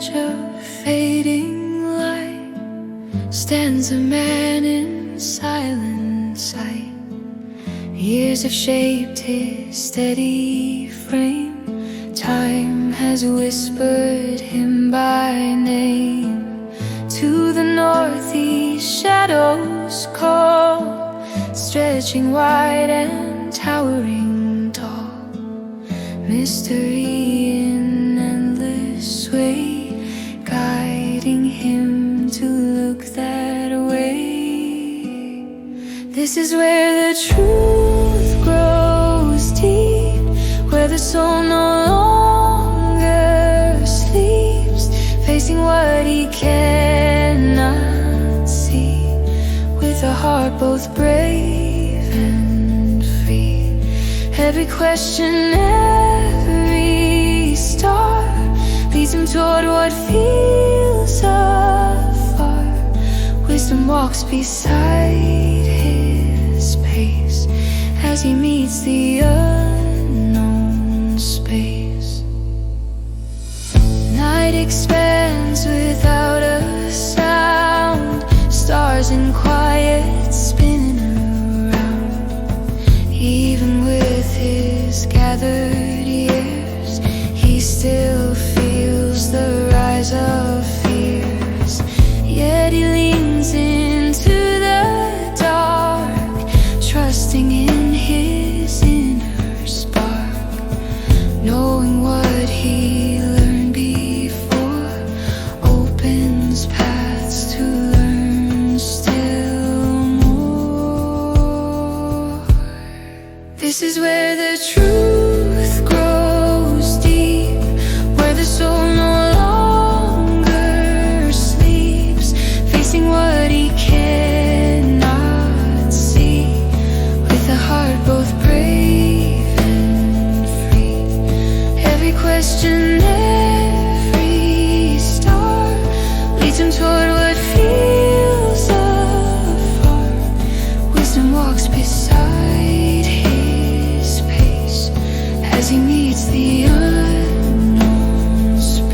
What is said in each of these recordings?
edge of fading light stands a man in silent sight. Years have shaped his steady frame. Time has whispered him by name. To the northeast shadows call, stretching wide and towering tall. Mystery in endless way, guiding him to look that way. This is where the truth grows deep, where the soul no longer sleeps, facing what he cannot see, with a heart both brave and free. Every question, every star leads him toward what feels afar. Wisdom walks beside his pace as he meets the unknown space. Night expands without a sound, stars in quiet spinning around. Even with his gathered years, he still feels the rise of fears. Yet he leans into the dark, trusting in his inner spark, knowing what he learned before opens paths to learn still more. This is where the truth grows deep, where the soul no longer sleeps, facing what he cannot see, with a heart both brave and free. Every question, every star leads him toward what feels afar. Wisdom walks beside his pace as he meets the unknown space.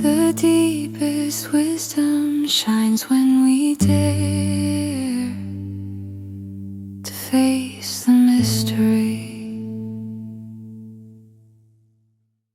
The deepest wisdom shines when we dare